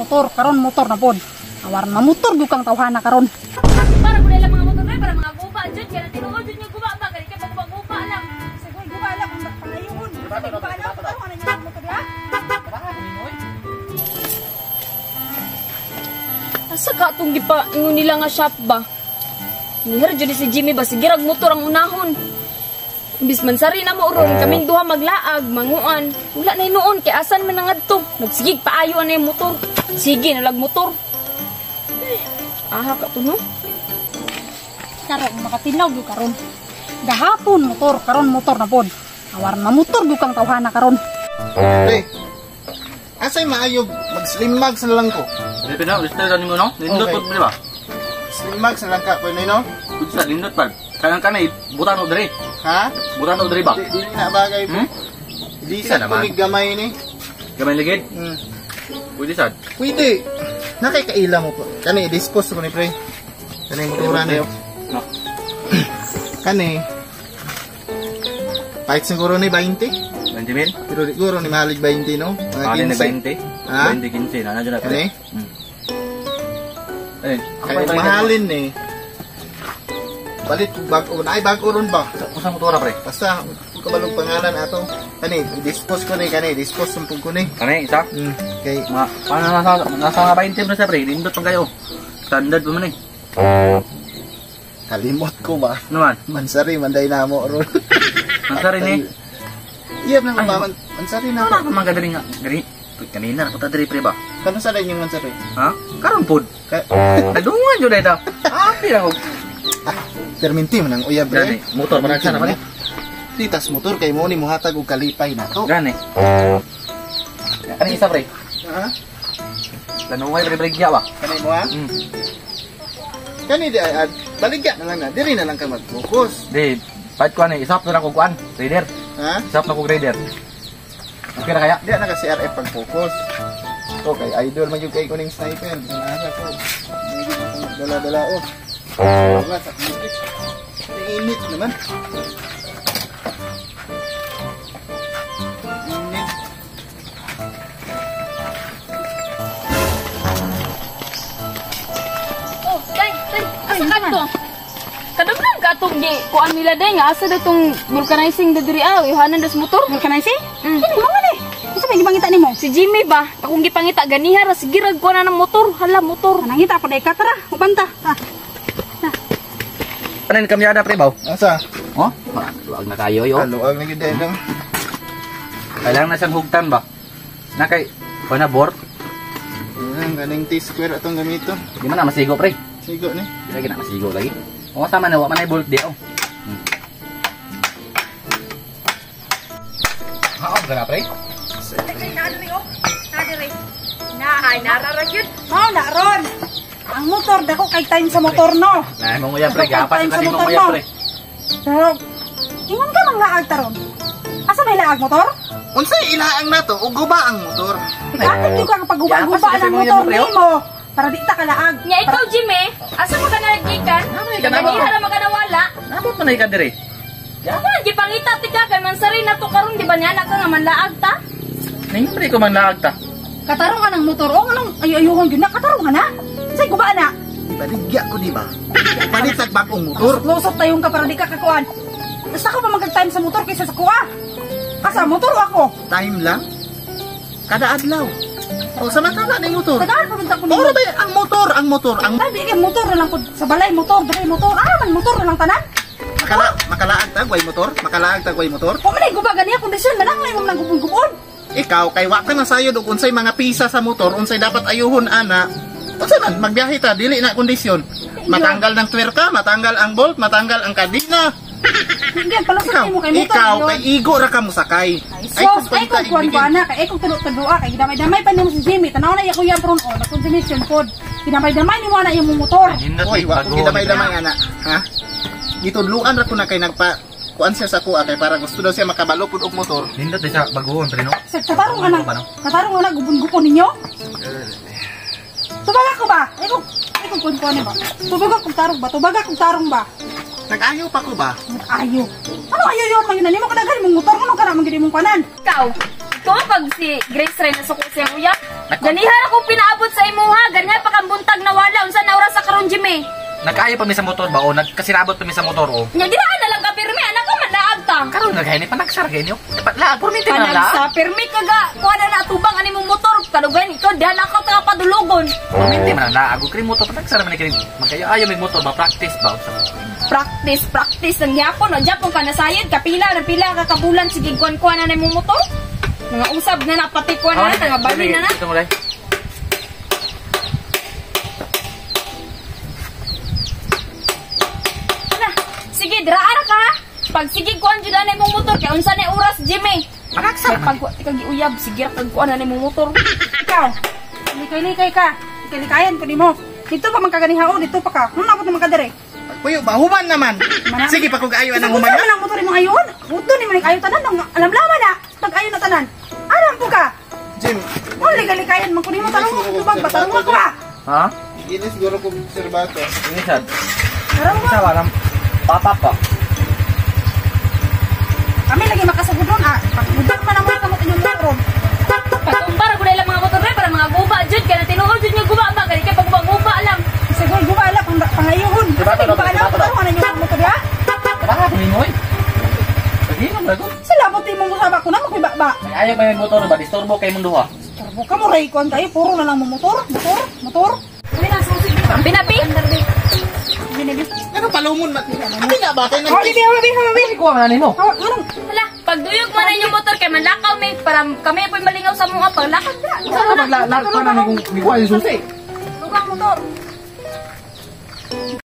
motor karon motor na pod. Awar na motor gyud kang tawhana karon. Para mo nila mga motor na para mga guba jud kaya tinuod jud yung guba ba kaya ka guba lang. Sige guba lang kung pangayuhon. Guba lang karon ana niya motor ya. Asa ka itong ingon nila nga shop ba? Nihar jud si Jimmy ba sige rag motor ang unahon. Imbis man sari na mo ron kaming duha maglaag manguan. Wala na noon kay asan man nangadto. Nagsigig paayo na yung motor. Sige nalag motor. Aha ka to no? Karon makatinaw gyud karon. Gahapon motor karon motor na pod. Awar na motor gyud kang tawhana karon. Pre, asay maayog mag-slim mags na lang ko. Hindi na, gusto na mo no? Nindot po ba? Slim mags na lang ka po no? Gusto sa nindot pa. Kanang butan o diri. Ha? Butan o diri ba? Di na bagay po. Di Isa sa naman. kulig gamay ni. Gamay ligid. Pwede sad. Pwede. Nakikaila mo po. Kani dispose ko ni pre. Kani motoran ni. No. Kani. Pahit siguro ni 20. 20 mil? Pero siguro ni mahalig 20 no? Alin na 20? Ha? 20, 15. Ano dyan na Kani? Ayun. Kaya mahalin ni. Balit bago na ay bago ron ba? Usang motora pre. Basta kabalong pangalan ato. Kani dispose ko ni kani dispose sumpong ko ni. Kani, isa? Kay Paano nasa mga 20 mo na siya pre? Nindot pang kayo. Standard po man eh. kalimot ko ba? Naman? Mansari manday na mo ron. Nasa rin eh. Iya na ba mansari na. Ano ka mga gadaling nga? Gani? Kanina na punta diri pre ba? Kano sa yung mansari? Ha? Karon pod. Nagdungan jud ito. Api lang ko. Perminti man ang uyab Gani, re. motor man sana man. Titas motor kay mo ni muhatag og kalipay na to. Gani. Ano isa pre? Ha? Lanuway pre-bregya ba? Kani mo ha? Kani di ay baligya na lang na. Diri na lang ka mag-focus. Di, pahit ko ano, isap na lang ko kuan. Grader. Ha? Isap na ko grader. Okay na kaya? Di na ka CRF pag-focus. To kay idol man yung kay kuning sniper. Nasa ko. Dala-dala oh. Wala sa kulit. Init naman. Init. Oh, day, asa ka to? Kadagdag ka itong di kuan nila day nga asa da itong vulcanizing da diri Yohanan das motor. Vulcanizing? Kini mo man eh. Isa may gipangita nimo? Si Jimmy ba? Akong gipangita ganiha ra sige rag kuan na ng motor. Hala motor. Nangita pa day ka tara, ubanta. Ano yung kamyada pre ba? Asa? Oh, luwag na kayo yo. Luwag na gid lang. Kailangan na siyang hugtan ba? Na kay, na board? Yan, ganing T-square atong gamito. Di man na masigo pre. Sigo ni. Di lagi na masigo lagi. O sama na, wa man ay bolt di oh. Haog ka na pre? Ay, nararagyod. Mao na ron. Ang motor dako kay time sa motor no. Nah, mong uya pre, Ito, gapas time ka sa din mong motor uya mo. pre. Pero ingon ka mang laag taron. Asa may laag motor? Unsay ilaang nato ug guba ang motor. Ikaw yung kang pagguba-guba Yapas, kasi ng mo yan, motor pre, oh. nimo. Para di ta ka laag. Nya ikaw Jimmy, asa mo ka nalagikan? Ganiha ra maganawala. Napot man ay ka dire. Ako gipangita ti ka kay mansari na to karon di ba niya na ka nga manlaag ta? Ning pre ko man laag ta. Katarong ka ng motor. O anong ayuhon gyud na katarong ka na. Say guba na. Baligya ko di ba? Palitag bagong motor. Lusot tayong ka para di ka kakuan. Basta ako pa mag-time sa motor kaysa sa kuha. Asa motor o ako? Time lang. Kada adlaw. O samantala na yung motor. Tagaan pa man ta ko nimo. Oro ba yan? Ang motor. Ay, di kay motor na lang po sa balay motor, dali motor. Man motor na lang tanan. Makalaag tagway motor? Makalaag tagway motor? Kung manay guba ganiya kondisyon na lang mo nang gubon-gubon. Ikaw, kay wa ka na sayod og unsay mga pisa sa motor, unsay dapat ayuhon ana. Unsay man, magbiyahe ta, dili na kondisyon. Matanggal ng twerka, matanggal ang bolt, matanggal ang kadena. Hindi palusot mo kay motor. Ikaw, kay igo ra ka mo sakay. Sos, ay kung kuwan ko ana, kay kung tulog-tulog kay gidamay-damay pa nimo si Jimmy. Tanaw na iya kuya pron na consumption code. Gidamay-damay nimo ana imong motor. Oy, wa ko gidamay-damay ana, ha? Gitudluan ra ko na kay nagpa kuan siya sa kuha kay para gusto daw siya makabalo pud og motor. Nindot siya baguhon pre no. Sa katarong ka na gubon-gubon ninyo. Tubaga ko ba? Ay kung kuwan ba? Tubaga kung tarong ba? Nag-ayaw pa ko ba? Ayo. Ano ayo yun? Mayunan mo kadagal mong motor. Ano ka naman gini mong kanan? Ikaw, ito pag si Grace Ray na suko siyang uya. Ganihan ako pinaabot sa kang buntag na wala unsa na oras sa karon Jimmy. Nagkaayo pa mi sa motor ba o nagkasirabot pa mi sa motor o. Nya diraan na lang ka pirmi anak ka man laag ta. Karon naghay ni panagsar kay niyo. Laag permit na Kanag la. sa pirmi kaga kuha na natubang ani mong motor kadugan ikaw diha ka ta padulugon. Permit man la. Ago kay motor panagsar man kay magkayo mig motor ba practice ba. Practice ang yapon o japon ka nasayod kapila na pila ka kabulan sige kuan na mong motor. Mga usab na napati kuan na nga bali na na. Ito mo dai. Sige, diraara ka ha. Pag sige kuan jud anay mong motor kay unsa na oras Jimmy. Panagsar man. Pag ikaw giuyab sige kag kuan anay mong motor. Ikaw, likay-likay ka. Likay-likayan ko nimo. Dito pa man kaganihaon, dito pa ka. Ano na man ka dire? Kuyo, human naman. Sige pa kung ayo anang human Human na. lang motor imong ayon. Uto ni man ayo tanan, alam-laman na. Pag ayo na tanan. Alam po ka. Jim, Oh, likay-likayan man ko nimo tanong mo tubag ba tanong ko ba? Ha? ini siguro ko obserbato. Ini sad. Tanong mo. Sa walam papa pa. Kami lagi makasagudon ah. Pagudon man naman kamot inyong motor. Pag-umpara ko lang mga motor para mga guba jud kay tinuod jud nga guba ba kay kay pag guba lang. Siguro gumala pangayuhon. Diba, Ano ba alam ko tanong ano yung motor ya? Bakit ni moy? Lagi na ba ko? Sila buti mong usaba ko na makibaba. Ayaw ba yung motor ba disturbo kay mong duha? Turbo ka mo ray kon kayo puro na lang mo motor. Kami na susi. Pinapi. Ano palumon man? Ano nga ba kay Oh, bibi, bibi. Ko ang ani mo. Oh, anong? Hala, pagduyog man ang motor kay manlakaw may para kami po'y malingaw sa mga paglakad. Sa maglalakad pa na ni kung susi.